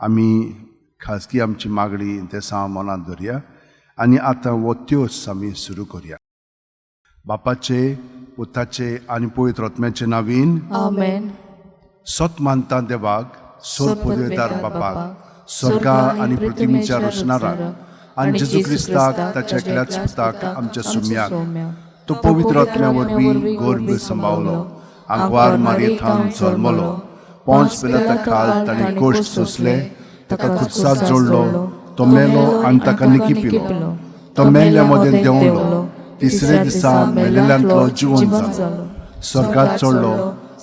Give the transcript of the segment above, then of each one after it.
आमी खाजगी आमची मागणी ते सा मनात धरया आनी आतां वो त्योस आमी सुरू करया. बापाचे, पुताचे आनी पवित्र आत्म्याचे नांवीन आमेन. सत मानता देवाक, सोर पदवेदार बापाक, स्वर्गा आनी पृथ्वीच्या रचणाराक आनी जेजू क्रिस्ताक ताच्या एकल्याच पुताक आमच्या सुम्याक तो पवित्र आत्म्या वरवीं गर्भ सांबाळलो, आंकवार मारयेंतल्यान जल्मलो, पोंच पिलाता खाल ताणें कोश्ट सोंसले, ताका खुर्सात जोडलो, तो मेलो आनी ताका निकी पिलो, तो मेल्ल्या मदें देंवलो, तिसरे दिसा मेलेल्यांतलो जिवंत जालो, स्वर्गात चडलो,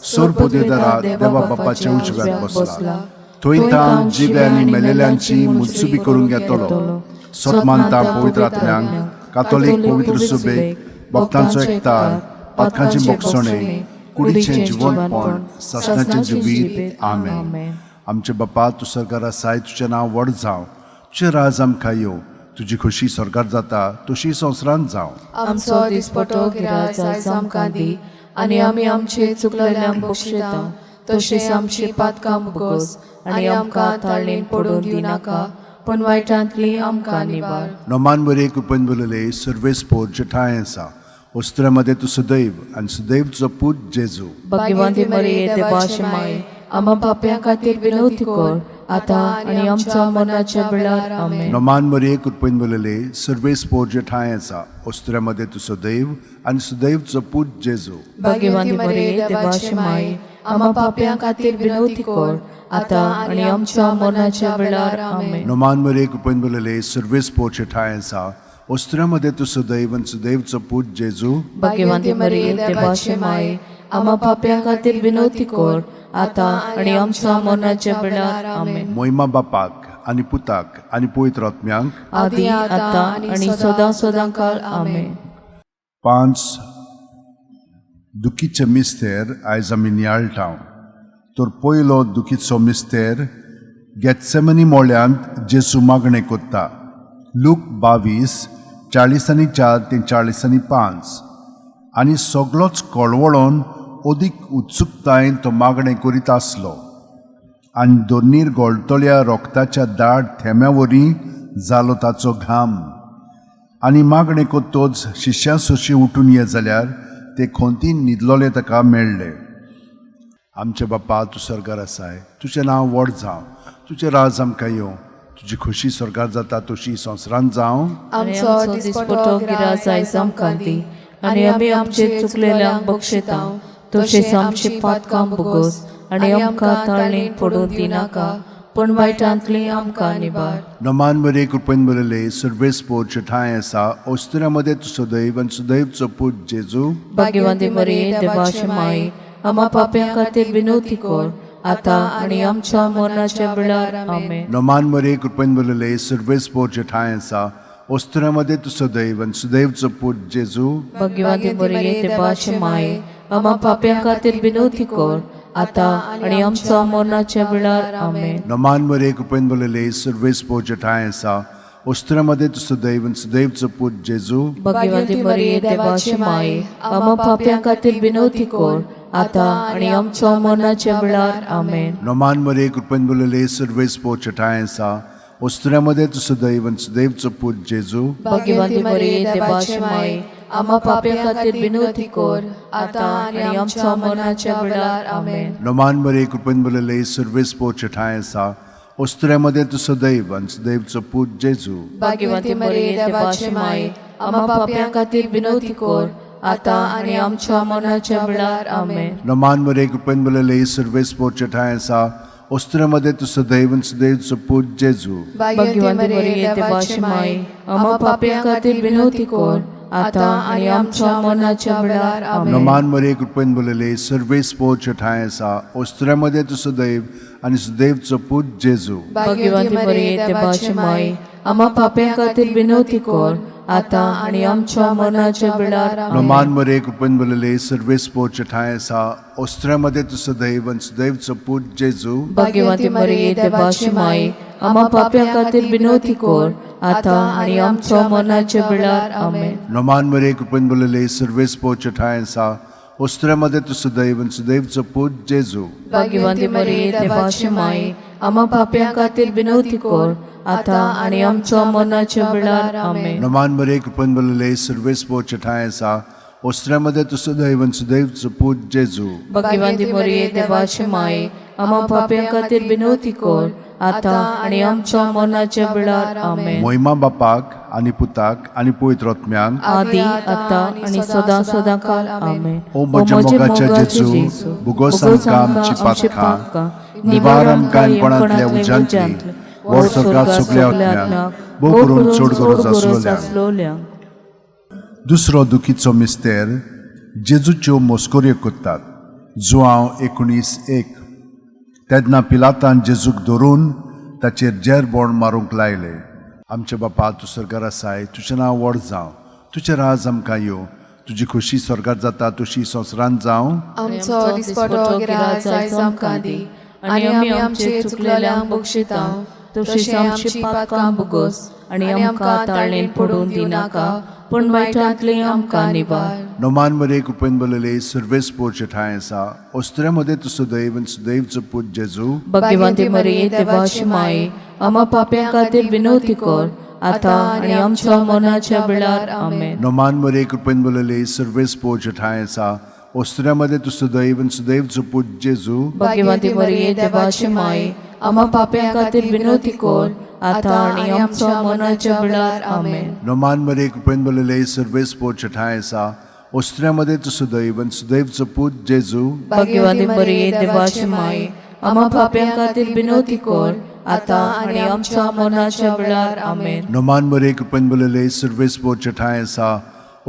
सोर पदवेदारा देवा बापाच्या उजव्याक बसला, थंय तां जिवे आनी मेलेल्यांची मुत्सुबी करून घेतलो. सत मानता पवित्र आत्म्यांक, कातोलीक पवित्र सुबेक, भक्तांचो एकठांय, पातकांची मोक्षणे, कुडीचें जिवंतपण, सासणाचें जिवीत. आमेन. आमचे बापा, तूं स्वर्गार आसाय, तुजें नांव व्हड जावं, तुजें राज आमकां येवं, तुजी खोशी स्वर्गार जाता तशी संवसारांत जावं. आमचो दिसपटो गिराय आयज आमकां दी, आनी आमी आमचे चुकलेल्यांक बक्षिता, तशेंच आमची पातकां मुगोस, आनी आमकां ताळणेन पडून दिनाका, पण वायटांतली आमकां निवार. नोमान बरे कृपेन बोलले सर्वेस्पोर जे ठाय आसा, वस्त्रामध्ये तूं सदैव आनी सदैव तुजो पूत जेजू. भाग्यवंती मरिये देवाची माय, आम्हा पाप्यां खातीर विनवती कर, आतां आनी आमच्या मरणाच्या वेळार. आमेन. नोमान बरे कृपेन बोलले सर्वेस्पोर जे ठाय आसा, वस्त्रामध्ये तूं सदैव आनी सदैव तुजो पूत जेजू. भाग्यवंती मरिये देवाची माय, आम्हा पाप्यां खातीर विनवती कर, आतां आनी आमच्या मरणाच्या वेळार. आमेन. नोमान बरे कृपेन बोलले सर्वेस्पोर जे ठाय आसा, वस्त्रामध्ये तूं सदैव आनी सदैव तुजो पूत जेजू. भाग्यवंती मरिये देवाची माय, आम्हा पाप्यां खातीर विनवती कर, आतां आनी आमच्या मरणाच्या वेळार. आमेन. मोहिमा बापाक आनी पुताक आनी पवित्र आत्म्यांक, आदी आतां आनी सदां सदांकाळ. आमेन. 5 दुखीचे मिस्तेर आयज आमी नियाळटाव. तर पयलो दुखीचो मिस्तेर गेत्सेमनी मोळ्यांत जेजू मागणें कोत्ता. लूक 22 40:4 ते 40:5. आनी सगळोच कळवळोन अदीक उत्सुकतायेन तो मागणें करीत आसलो, आनी दोनीर गळतल्या रोगताच्या दाट थेंब्या वरी जालो ताचो घाम. आनी मागणें कोत्तोच शिश्यां सोशी उठून ये जाल्यार ते खोंतीन न्हिदलोले ताका मेळ्ळे. आमचे बापा, तूं स्वर्गार आसाय, तुजें नांव व्हड जावं, तुजें राज आमकां येवं, तुजी खोशी स्वर्गार जाता तशी संवसारांत जावं. आमचो दिसपटो गिराय आयज आमकां दी, आनी आमी आमचे चुकलेल्यांक बक्षिता, तशेंच आमची पातकां बुगोस, आनी आमकां ताळणेन पडून दिनाका, पण वायटांतली आमकां निवार. नोमान बरे कृपेन बोलले सर्वेस्पोर जे ठाय आसा, वस्त्रामध्ये तूं सदैव आनी सदैव तुजो पूत जेजू. भाग्यवंती मरिये देवाची माय, आम्हा पाप्यां खातीर विनवती कर, आतां आनी आमच्या मरणाच्या वेळार. आमेन. नोमान बरे कृपेन बोलले सर्वेस्पोर जे ठाय आसा, वस्त्रामध्ये तूं सदैव आनी सदैव तुजो पूत जेजू. भाग्यवंती मरिये देवाची माय, आम्हा पाप्यां खातीर विनवती कर, आतां आनी आमच्या मरणाच्या वेळार. आमेन. नोमान बरे कृपेन बोलले सर्वेस्पोर जे ठाय आसा, वस्त्रामध्ये तूं सदैव आनी सदैव तुजो पूत जेजू. भाग्यवंती मरिये देवाची माय, आम्हा पाप्यां खातीर विनवती कर, आतां आनी आमच्या मरणाच्या वेळार. आमेन. नोमान बरे कृपेन बोलले सर्वेस्पोर जे ठाय आसा, वस्त्रामध्ये तूं सदैव आनी सदैव तुजो पूत जेजू. भाग्यवंती मरिये देवाची माय, आम्हा पाप्यां खातीर विनवती कर, आतां आनी आमच्या मरणाच्या वेळार. आमेन. नोमान बरे कृपेन बोलले सर्वेस्पोर जे ठाय आसा, वस्त्रामध्ये तूं सदैव आनी सदैव तुजो पूत जेजू. भाग्यवंती मरिये देवाची माय, आम्हा पाप्यां खातीर विनवती कर, आतां आनी आमच्या मरणाच्या वेळार. आमेन. नोमान बरे कृपेन बोलले सर्वेस्पोर जे ठाय आसा, वस्त्रामध्ये तूं सदैव आनी सदैव तुजो पूत जेजू. भाग्यवंती मरिये देवाची माय, आम्हा पाप्यां खातीर विनवती कर, आतां आनी आमच्या मरणाच्या वेळार. आमेन. नोमान बरे कृपेन बोलले सर्वेस्पोर जे ठाय आसा, वस्त्रामध्ये तूं सदैव आनी सदैव तुजो पूत जेजू. भाग्यवंती मरिये देवाची माय, आम्हा पाप्यां खातीर विनवती कर, आतां आनी आमच्या मरणाच्या वेळार. नोमान बरे कृपेन बोलले सर्वेस्पोर जे ठाय आसा, वस्त्रामध्ये तूं सदैव आनी सदैव तुजो पूत जेजू. भाग्यवंती मरिये देवाची माय, आम्हा पाप्यां खातीर विनवती कर, आतां आनी आमच्या मरणाच्या वेळार. आमेन. नोमान बरे कृपेन बोलले सर्वेस्पोर जे ठाय आसा, ओस्त्र्यामध्ये तू सदैव आणि सदैवचो पूत जेजू भाग्यवंती मरिये देवाची माये आम्हा पाप्यां खातीर विनवती कर आता आणि आमच्या मरणाच्या वेळार आमेन. नमान मरे कृपन बलले सर्वेस पोच ठाय आसा ओस्त्र्यामध्ये तू सदैव आणि सदैवचो पूत जेजू भाग्यवंती मरिये देवाची माये आम्हा पाप्यां खातीर विनवती कर आता आणि आमच्या मरणाच्या वेळार आमेन. मोहिमा बापाक आणि पुताक आणि पवित्र आत्म्यांक आदी आता आणि सदा सदा काल आमेन. ओ म्हज्या मोगाच्या जेजू बुगोस आमकां आमची पातकां निवार आमकां कोणातल्या उज्यांतली वर स्वर्गात सगल्या आत्म्यांक भोव करून चड गरज आसलोल्यांक. दुसरो दुखीचो मिस्तेर जेजूच्यो मोस्कोऱ्यो कोत्तात. जुआंव 19:1 तेन्ना पिलातान जेजूक धरून ताचेर जेर बोण मारूंक लायले. आमचे बापा तूं स्वर्गार आसाय, तुजें नांव व्हड जावं, तुजें राज आमकां येवं, तुजी खोशी स्वर्गात जाता तशी संवसारांत जावं. आमचो दिसपटो गिराय आयज आमकां दी आनी आमी आमचे चुकलेल्यांक बक्षितांव तशीं आमची पातकां बुगोस आनी आमकां ताळणेन पडून दिनाका पूण वायटांतली आमकां निवार. नोमान मरे कृपेन बलले सर्वेस पोच ठाय आसा ओस्त्र्यामध्ये तू सदैव आणि सदैवचो पूत जेजू भाग्यवंती मरिये देवाची माये आम्हा पाप्यां खातीर विनवती कर आता आणि आमच्या मरणाच्या वेळार आमेन. नोमान मरे कृपेन बलले सर्वेस पोच ठाय आसा ओस्त्र्यामध्ये तू सदैव आणि सदैवचो पूत जेजू भाग्यवंती मरिये देवाची माये आम्हा पाप्यां खातीर विनवती कर आता आणि आमच्या मरणाच्या वेळार आमेन. नोमान मरे कृपेन बलले सर्वेस पोच ठाय आसा ओस्त्र्यामध्ये तू सदैव आणि सदैवचो पूत जेजू भाग्यवंती मरिये देवाची माये आम्हा पाप्यां खातीर विनवती कर आता आणि आमच्या मरणाच्या वेळार आमेन. नोमान मरे कृपेन बलले सर्वेस पोच ठाय आसा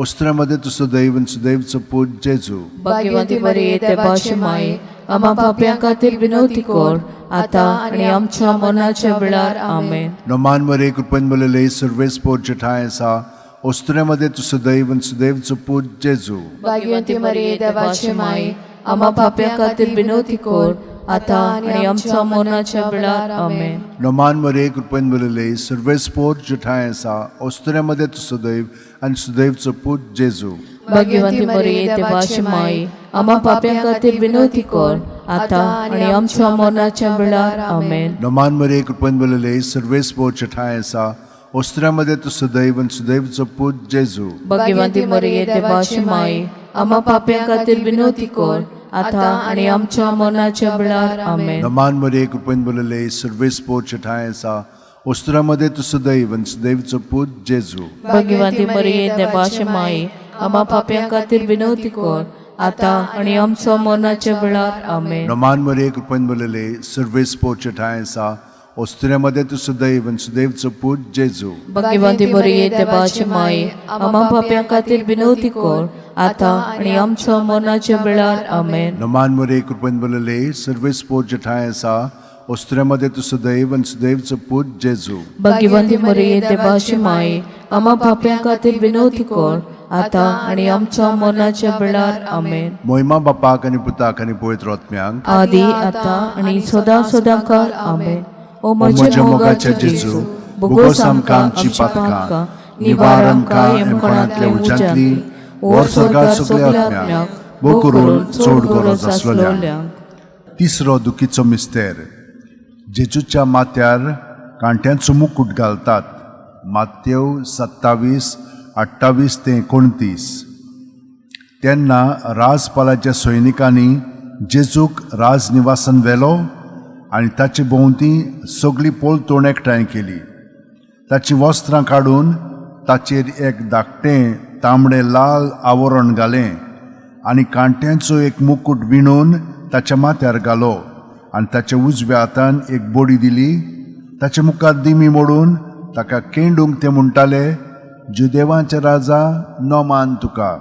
ओस्त्र्यामध्ये तू सदैव आणि सदैवचो पूत जेजू भाग्यवंती मरिये देवाची माये आम्हा पाप्यां खातीर विनवती कर आता आणि आमच्या मरणाच्या वेळार आमेन. नोमान मरे कृपेन बलले सर्वेस पोच ठाय आसा ओस्त्र्यामध्ये तू सदैव आणि सदैवचो पूत जेजू भाग्यवंती मरिये देवाची माये आम्हा पाप्यां खातीर विनवती कर आता आणि आमच्या मरणाच्या वेळार आमेन. नोमान मरे कृपेन बलले सर्वेस पोच ठाय आसा ओस्त्र्यामध्ये तू सदैव आणि सदैवचो पूत जेजू भाग्यवंती मरिये देवाची माये आम्हा पाप्यां खातीर विनवती कर आता आणि आमच्या मरणाच्या वेळार आमेन. नोमान मरे कृपेन बलले सर्वेस पोच ठाय आसा ओस्त्र्यामध्ये तू सदैव आणि सदैवचो पूत जेजू भाग्यवंती मरिये देवाची माये आम्हा पाप्यां खातीर विनवती कर आता आणि आमच्या मरणाच्या वेळार आमेन. नोमान मरे कृपेन बलले सर्वेस पोच ठाय आसा ओस्त्र्यामध्ये तू सदैव आणि सदैवचो पूत जेजू भाग्यवंती मरिये देवाची माये आम्हा पाप्यां खातीर विनवती कर आता आणि आमच्या मरणाच्या वेळार आमेन. नोमान मरे कृपेन बलले सर्वेस पोच ठाय आसा ओस्त्र्यामध्ये तू सदैव आणि सदैवचो पूत जेजू भाग्यवंती मरिये देवाची माये आम्हा पाप्यां खातीर विनवती कर आता आणि आमच्या मरणाच्या वेळार आमेन. नोमान मरे कृपेन बलले सर्वेस पोच ठाय आसा ओस्त्र्यामध्ये तू सदैव आणि सदैवचो पूत जेजू भाग्यवंती मरिये देवाची माये आम्हा पाप्यां खातीर विनवती कर आता आणि आमच्या मरणाच्या वेळार आमेन. मोहिमा बापाक आणि पुताक आणि पवित्र आत्म्यांक आदी आता आणि सदा सदा काल आमेन. ओ म्हज्या मोगाच्या जेजू बुगोस आमकां आमची पातकां निवार आमकां येमकोणातल्या उज्यांतली वर स्वर्गात सगल्या आत्म्यांक भोव करून चड गरज आसलोल्यांक. तिसरो दुखीचो मिस्तेर जेजूच्या माथ्यार कांट्यांचो मुकुट घालतात. मात्येव 27:28-29. तेन्ना राजपालाच्या सैनिकांनी जेजूक राजनिवासान व्हेलो आनी ताचे भोंवती सगळी पोलतोण एकठांय केली. ताची वस्त्रां काडून ताचेर एक धाकटें तांबडें लाल आवरण घालें आनी कांट्यांचो एक मुकुट विणून ताच्या माथ्यार घालो आनी ताच्या उजव्या हातान एक बोडी दिली. ताच्या मुखार दिमी मोडून ताका केंडूंक ते म्हणटाले, जुदेवांचे राजा नोमान तुका.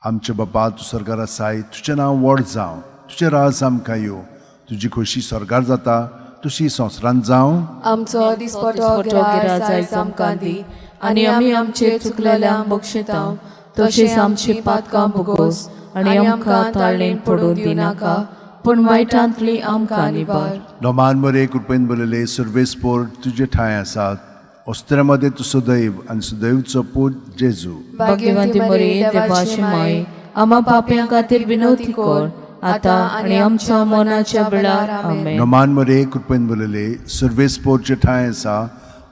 आमचे बापा तूं स्वर्गार आसाय, तुजें नांव व्हड जावं, तुजें राज आमकां येवं, तुजी खोशी स्वर्गार जाता तशी संवसारांत जावं. आमचो दिसपटो गिराय आयज आमकां दी आनी आमी आमचे चुकलेल्यांक बक्षितांव तशेंच आमची पातकां बुगोस आनी आमकां ताळणेन पडून दिनाका पूण वायटांतली आमकां निवार. नोमान मरे कृपेन बलले सर्वेस पोर तुजे ठाय आसात. ओस्त्र्यामध्ये तूं सदैव आनी सदैवचो पूत जेजू. भाग्यवंती मरिये देवाची माये आम्हा पाप्यां खातीर विनवती कर आता आनी आमच्या मरणाच्या वेळार आमेन. नमान मरे कृपेन बोलले सर्वेस्पोरचे ठाय आसा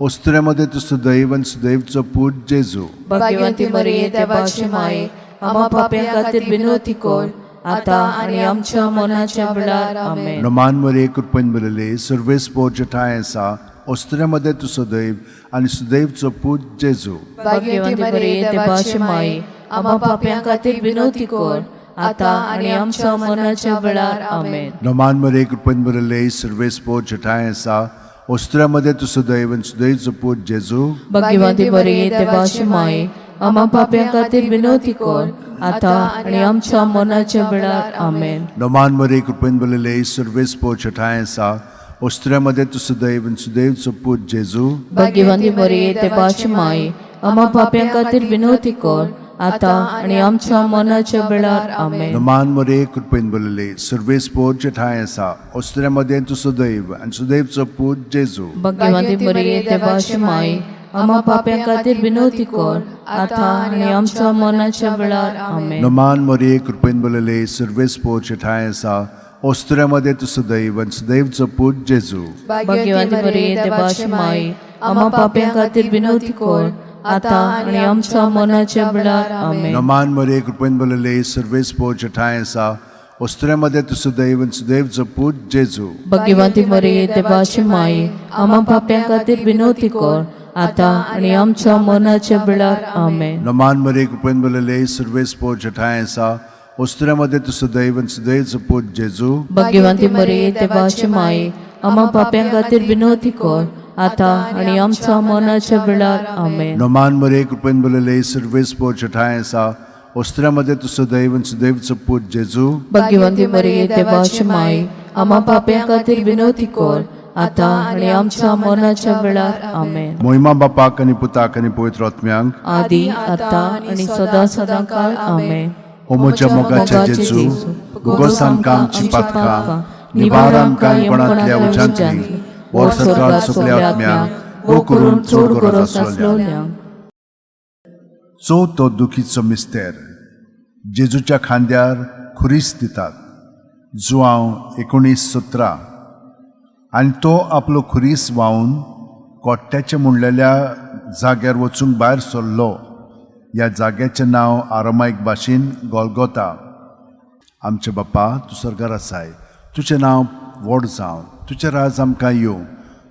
ओस्त्र्यामध्ये तुझं दैव आणि सुदैवचो पूत जेजू. भाग्यवंती मरिये देवाची माये आम्हा पाप्यां खातीर विनवती कर आता आनी आमच्या मरणाच्या वेळार आमेन. नमान मरे कृपेन बोलले सर्वेस्पोरचे ठाय आसा ओस्त्र्यामध्ये तुझं दैव आणि सुदैवचो पूत जेजू. भाग्यवंती मरिये देवाची माये आम्हा पाप्यां खातीर विनवती कर आता आनी आमच्या मरणाच्या वेळार आमेन. नमान मरे कृपेन बोलले सर्वेस्पोरचे ठाय आसा ओस्त्र्यामध्ये तुझं दैव आणि सुदैवचो पूत जेजू. भाग्यवंती मरिये देवाची माये आम्हा पाप्यां खातीर विनवती कर आता आनी आमच्या मरणाच्या वेळार आमेन. नमान मरे कृपेन बोलले सर्वेस्पोरचे ठाय आसा ओस्त्र्यामध्ये तुझं दैव आणि सुदैवचो पूत जेजू. भाग्यवंती मरिये देवाची माये आम्हा पाप्यां खातीर विनवती कर आता आनी आमच्या मरणाच्या वेळार आमेन. नमान मरे कृपेन बोलले सर्वेस्पोरचे ठाय आसा ओस्त्र्यामध्ये तुझं दैव आणि सुदैवचो पूत जेजू. भाग्यवंती मरिये देवाची माये आम्हा पाप्यां खातीर विनवती कर आता आनी आमच्या मरणाच्या वेळार आमेन. नमान मरे कृपेन बोलले सर्वेस्पोरचे ठाय आसा ओस्त्र्यामध्ये तुझं दैव आणि सुदैवचो पूत जेजू. भाग्यवंती मरिये देवाची माये आम्हा पाप्यां खातीर विनवती कर आता आनी आमच्या मरणाच्या वेळार आमेन. नमान मरे कृपेन बोलले सर्वेस्पोरचे ठाय आसा ओस्त्र्यामध्ये तुझं दैव आणि सुदैवचो पूत जेजू. भाग्यवंती मरिये देवाची माये आम्हा पाप्यां खातीर विनवती कर आता आनी आमच्या मरणाच्या वेळार आमेन. नमान मरे कृपेन बोलले सर्वेस्पोरचे ठाय आसा ओस्त्र्यामध्ये तुझं दैव आणि सुदैवचो पूत जेजू. भाग्यवंती मरिये देवाची माये आम्हा पाप्यां खातीर विनवती कर आता आनी आमच्या मरणाच्या वेळार आमेन. नमान मरे कृपेन बोलले सर्वेस्पोरचे ठाय आसा ओस्त्र्यामध्ये तुझं दैव आणि सुदैवचो पूत जेजू. भाग्यवंती मरिये देवाची माये आम्हा पाप्यां खातीर विनवती कर आता आनी आमच्या मरणाच्या वेळार आमेन. मोहिमा बापाक आणि पुताक आणि पवित्र आत्म्यांक आदी आता आनी सदा सदांकाळ आमेन. ओमोच्या मोगाच्या जेजू गुगोस आमकां आमची पातकां निवार आमकां येवणांतल्या उज्यांतली वर सकाळ सगळ्या आत्म्यांक वो करून चोड गरज आसलोल्यांक. तो दुखीचो मिस्तेर जेजूच्या खांद्यार खुरीस दितात. जुआंव 19:17. आनी तो आपलो खुरीस व्हांवन कोट्ट्याच्या मुणलेल्या जाग्यार वचूंक भायर सरलो. ह्या जाग्याचें नांव आरामायक भाशेन गोलगोता. आमचे बापा तूं स्वर्गार आसाय, तुजें नांव व्हड जावं, तुजें राज आमकां येवं,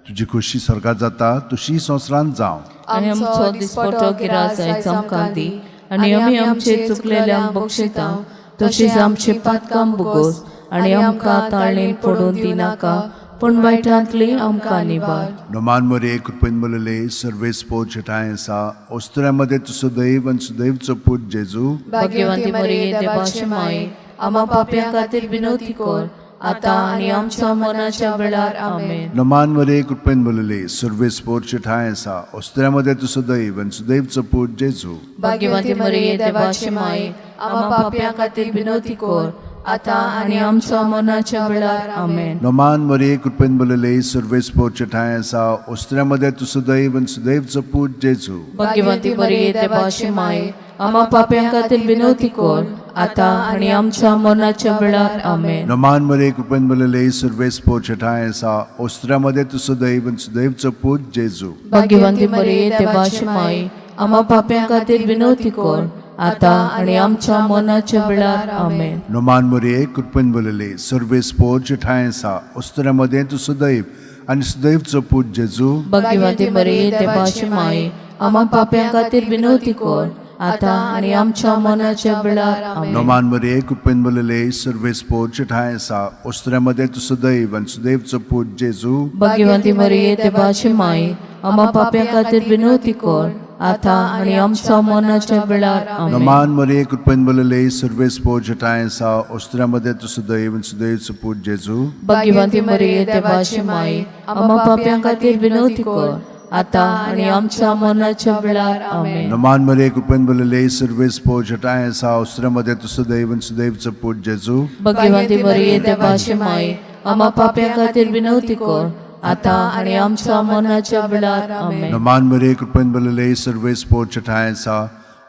तुजी खोशी स्वर्गार जाता तशी संवसारांत जावं. आनी आमचो दिसपटो गिराज आयज आमकां दी आनी आमी आमचे चुकलेल्यांक बक्षितांव तशीच आमची पातकां बुगोस आनी आमकां ताळणेन पडून दिनाका पूण वायटांतली आमकां निवार. नमान मरे कृपेन बोलले सर्वेस्पोरचे ठाय आसा ओस्त्र्यामध्ये तुझं दैव आणि सुदैवचो पूत जेजू. भाग्यवंती मरिये देवाची माये आम्हा पाप्यां खातीर विनवती कर आता आनी आमच्या मरणाच्या वेळार आमेन. नमान मरे कृपेन बोलले सर्वेस्पोरचे ठाय आसा ओस्त्र्यामध्ये तुझं दैव आणि सुदैवचो पूत जेजू. भाग्यवंती मरिये देवाची माये आम्हा पाप्यां खातीर विनवती कर आता आनी आमच्या मरणाच्या वेळार आमेन. नमान मरे कृपेन बोलले सर्वेस्पोरचे ठाय आसा ओस्त्र्यामध्ये तुझं दैव आणि सुदैवचो पूत जेजू. भाग्यवंती मरिये देवाची माये आम्हा पाप्यां खातीर विनवती कर आता आनी आमच्या मरणाच्या वेळार आमेन. नमान मरे कृपेन बोलले सर्वेस्पोरचे ठाय आसा ओस्त्र्यामध्ये तुझं दैव आणि सुदैवचो पूत जेजू. भाग्यवंती मरिये देवाची माये आम्हा पाप्यां खातीर विनवती कर आता आनी आमच्या मरणाच्या वेळार आमेन. नमान मरे कृपेन बोलले सर्वेस्पोरचे ठाय आसा ओस्त्र्यामध्ये तुझं दैव आणि सुदैवचो पूत जेजू. भाग्यवंती मरिये देवाची माये आम्हा पाप्यां खातीर विनवती कर आता आनी आमच्या मरणाच्या वेळार आमेन. नमान मरे कृपेन बोलले सर्वेस्पोरचे ठाय आसा ओस्त्र्यामध्ये तुझं दैव आणि सुदैवचो पूत जेजू. भाग्यवंती मरिये देवाची माये आम्हा पाप्यां खातीर विनवती कर आता आनी आमच्या मरणाच्या वेळार आमेन. नमान मरे कृपेन बोलले सर्वेस्पोरचे ठाय आसा ओस्त्र्यामध्ये तुझं दैव आणि सुदैवचो पूत जेजू. भाग्यवंती मरिये देवाची माये आम्हा पाप्यां खातीर विनवती कर आता आनी आमच्या मरणाच्या वेळार आमेन. नमान मरे कृपेन बोलले सर्वेस्पोरचे ठाय आसा ओस्त्र्यामध्ये तुझं दैव आणि सुदैवचो पूत जेजू. भाग्यवंती मरिये देवाची माये आम्हा पाप्यां खातीर विनवती कर आता आनी आमच्या मरणाच्या वेळार आमेन. नमान मरे कृपेन बोलले सर्वेस्पोरचे ठाय आसा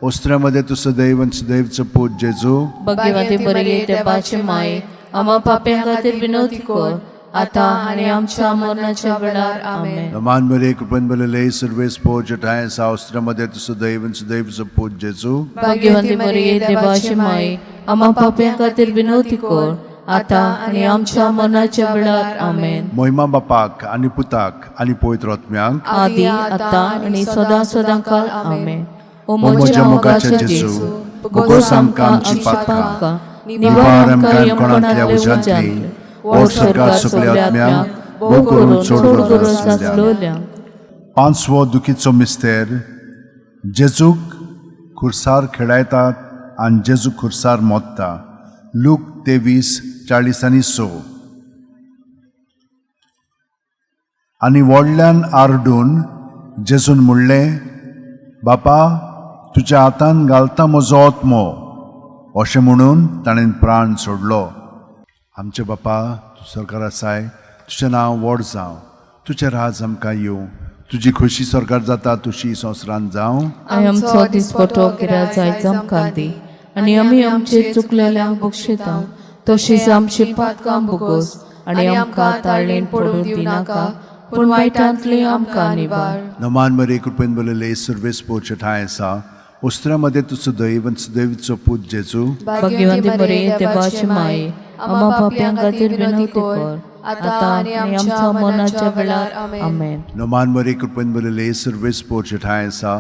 ओस्त्र्यामध्ये तू सदैव आणि सदैवचं पूत जेजू भाग्यवंती बरी देवाची माये आम्हा पाप्यां खातीर विनवती कर आता आणि आमच्या मरणाच्या वेळार आमेन. नमान मरे कृपन बलले सर्वेस पोच ठाय सा ओस्त्र्यामध्ये तू सदैव आणि सदैवचं पूत जेजू भाग्यवंती बरी देवाची माये आम्हा पाप्यां खातीर विनवती कर आता आणि आमच्या मरणाच्या वेळार आमेन. मोहिमा बापाक आणि पुताक आणि पवित्र आत्म्यांक आदी आता आणि सदा सदांकाळ आमेन. ओ म्हज्या म्हज्या मोगाचे मोगाचे जेजू, जेजू भोगोस आमकां आमची पातकां, निवार आमकां यमकोणांतल्या उज्यांतली, ओ स्वर्गात सगल्या आत्म्यांक भोग करून सोड करून. पांचवो दुखीचो मिस्तेर जेजूक खुर्सार खेळायतात आनी जेजू खुर्सार मोडटा. लूक 23:40-100. आनी व्हडल्यान आरडून जेजून म्हणलें, बापा तुज्या हातान घालता म्हजो आत्मो. अशें म्हणून ताणें प्राण सोडलो. आमचे बापा तूं स्वर्गार आसाय, तुजें नांव व्हड जावं, तुजें राज आमकां येवं, तुजी खोशी स्वर्गार जाता तशी संवसारांत जावं. आमचो दिसपटो गिराय जायचो आमकां दी आणि आमी आमचे चुकलेल्यांक बक्षिता तशीच आमची पातकां भोगोस आणि आमकां ताळणेन पडूं दिनाका पूण वायटांतली आमकां निवार. नमान मरे कृपेन बलले सर्वेस पोच ठाय आसा ओस्त्र्यामध्ये तू सदैव आणि सदैवचो पूत जेजू भाग्यवंती बरी देवाची माये आम्हा पाप्यां खातीर विनवती कर आता आणि आमच्या मरणाच्या वेळार आमेन. नमान मरे कृपेन बलले सर्वेस पोच ठाय आसा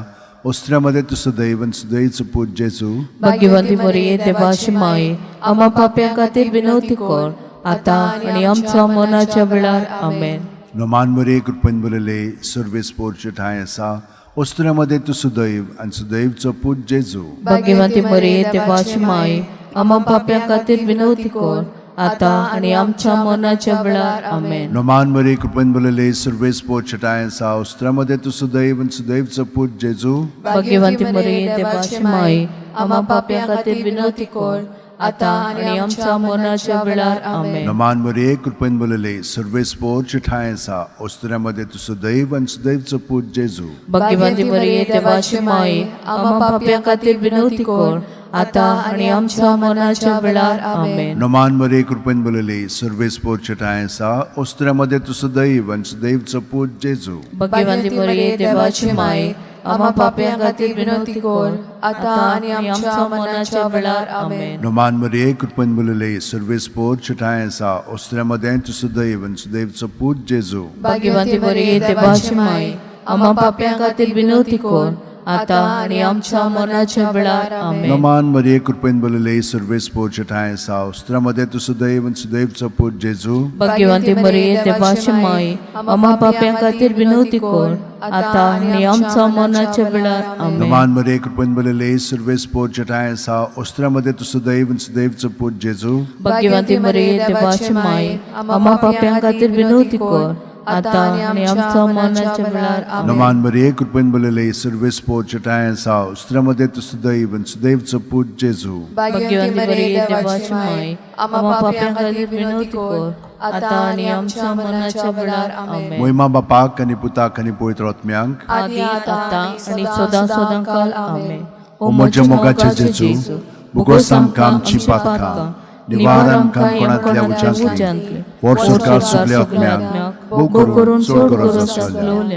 ओस्त्र्यामध्ये तू सदैव आणि सदैवचो पूत जेजू भाग्यवंती बरी देवाची माये आम्हा पाप्यां खातीर विनवती कर आता आणि आमच्या मरणाच्या वेळार आमेन. नमान मरे कृपेन बलले सर्वेस पोच ठाय आसा ओस्त्र्यामध्ये तू सदैव आणि सदैवचो पूत जेजू भाग्यवंती बरी देवाची माये आम्हा पाप्यां खातीर विनवती कर आता आणि आमच्या मरणाच्या वेळार आमेन. नमान मरे कृपेन बलले सर्वेस पोच ठाय आसा ओस्त्र्यामध्ये तू सदैव आणि सदैवचो पूत जेजू भाग्यवंती बरी देवाची माये आम्हा पाप्यां खातीर विनवती कर आता आणि आमच्या मरणाच्या वेळार आमेन. नमान मरे कृपेन बलले सर्वेस पोच ठाय आसा ओस्त्र्यामध्ये तू सदैव आणि सदैवचो पूत जेजू भाग्यवंती बरी देवाची माये आम्हा पाप्यां खातीर विनवती कर आता आणि आमच्या मरणाच्या वेळार आमेन. नमान मरे कृपेन बलले सर्वेस पोच ठाय आसा ओस्त्र्यामध्ये तू सदैव आणि सदैवचो पूत जेजू भाग्यवंती बरी देवाची माये आम्हा पाप्यां खातीर विनवती कर आता आणि आमच्या मरणाच्या वेळार आमेन. नमान मरे कृपेन बलले सर्वेस पोच ठाय आसा ओस्त्र्यामध्ये तू सदैव आणि सदैवचो पूत जेजू भाग्यवंती बरी देवाची माये आम्हा पाप्यां खातीर विनवती कर आता आणि आमच्या मरणाच्या वेळार आमेन. नमान मरे कृपेन बलले सर्वेस पोच ठाय आसा ओस्त्र्यामध्ये तू सदैव आणि सदैवचो पूत जेजू भाग्यवंती बरी देवाची माये आम्हा पाप्यां खातीर विनवती कर आता आणि आमच्या मरणाच्या वेळार आमेन. नमान मरे कृपेन बलले सर्वेस पोच ठाय आसा ओस्त्र्यामध्ये तू सदैव आणि सदैवचो पूत जेजू भाग्यवंती बरी देवाची माये आम्हा पाप्यां खातीर विनवती कर आता आणि आमच्या मरणाच्या वेळार आमेन. नमान मरे कृपेन बलले सर्वेस पोच ठाय आसा ओस्त्र्यामध्ये तू सदैव आणि सदैवचो पूत जेजू भाग्यवंती बरी देवाची माये आम्हा पाप्यां खातीर विनवती कर आता आणि आमच्या मरणाच्या वेळार आमेन. मोहिमा बापाक आणि पुताक आणि पवित्र आत्म्यांक आदी आता आणि सदा सदांकाळ आमेन. ओ म्हज्या मोगाचे जेजू भोगोस आमकां आमची पातकां, निवार आमकां कोणांतल्या उज्यांतली, वर स्वर्गार सगल्या आत्म्यांक भोग करून सोड करून.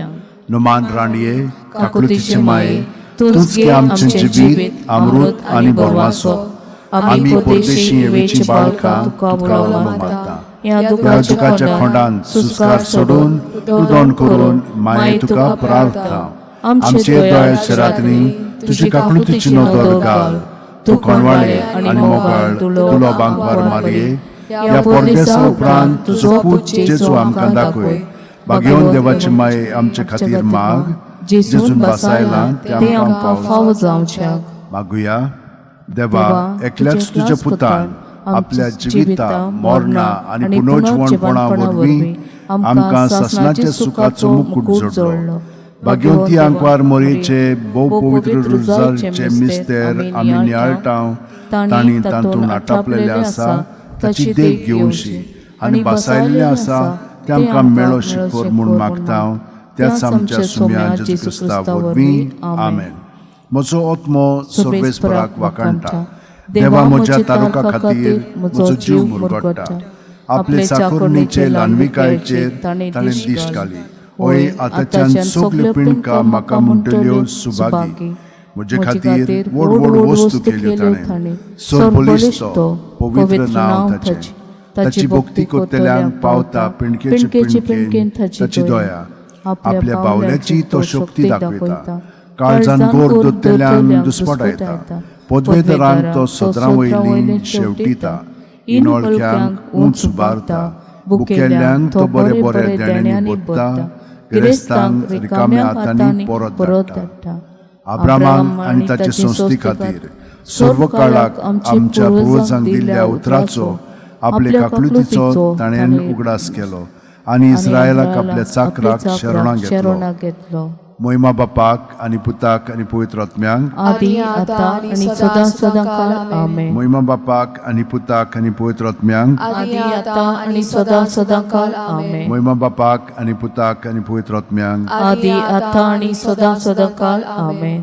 नमान राणये काकुतीचे माये तूच गे आमचे जिवीत अमृत आणि बोरवासो. आमी परदेशी येवेची बाळकां तुका बोलावला मागता. या दुखाच्या खोंडांत सुस्कार सोडून उदोण करून माये तुका प्रार्थना. आमचे दोळ्याच्या रात्री तुजी काकुतीची नदर घाल. तू कोणवाळे आणि मोगाळ तुलो बांकवार मारये. या परदेसा उपरांत तुजो पूत जेजू आमकां दाखय. भाग्यवन देवाची माये आमचे खातीर माग. जेजून बसायला ते आमकां फावो जावच्याक. मागुया देवा एकल्याच तुज्या पुतान आपल्या जिविता मरणा आणि पुनर्जीवनपणा वरवीं आमकां सासणाच्या सुखाचो मुकुट जोडलो. भाग्यवंती आंकवार मोरीचे भोव पवित्र रुजारचे मिस्तेर आमी नियाळटाव तांणी तातूंत आटापलेले आसा ताची देख घेवशी आनी बसायल्ले आसा ते आमकां मेळो शिकोर म्हूण मागता. त्याच आमच्या सुम्या जेजू क्रिस्ता वरवीं आमेन. म्हजो आत्मो सर्वेस्पराक वाकाणटा देवा म्हज्या तारुका खातीर म्हजो जीव मुरगडटा आपले चाकुरणीचे ल्हानविकायेचेर ताणें दिश्ट घाली ओय आतांच्यान सगल्यो पिणकां म्हाका म्हणटल्यो सुभागी म्हजे खातीर व्हड व्हड वस्तू केल्यो ताणें सोरबोलीस तो पवित्र नांव ताचें ताची भक्ती कोत्तेल्यांक पावता पिणकेचे पिणकेन ताची दया आपल्या बावल्याची तो शक्ती दाखयता काळजान गोड दोत्तेल्यांक दुस्पटायता पदवेदरांक तो सदरां वयली शेवटीता इनोळख्यांक उंच उबारता बुकेल्ल्यांक तो बरे बरे देण्यांनी भरता गिरेस्तांक रिकाम्या हातांनी परत धाडटा अब्रामाक आनी ताचे संस्थी खातीर सर्व काळाक आमच्या पुर्वजांक दिल्ल्या उतराचो आपले काकलुतीचो ताणें उगडास केलो आनी इस्रायलाक आपल्या चाकराक शरणां घेतलो मोहिमा बापाक आनी पुताक आनी पवित्र आत्म्यांक आदी आतां आनी सदां सदां काळ आमेन मोहिमा बापाक आनी पुताक आनी पवित्र आत्म्यांक आदी आतां आनी सदां सदां काळ आमेन मोहिमा बापाक आनी पुताक आनी पवित्र आत्म्यांक आदी आतां आनी सदां सदां काळ आमेन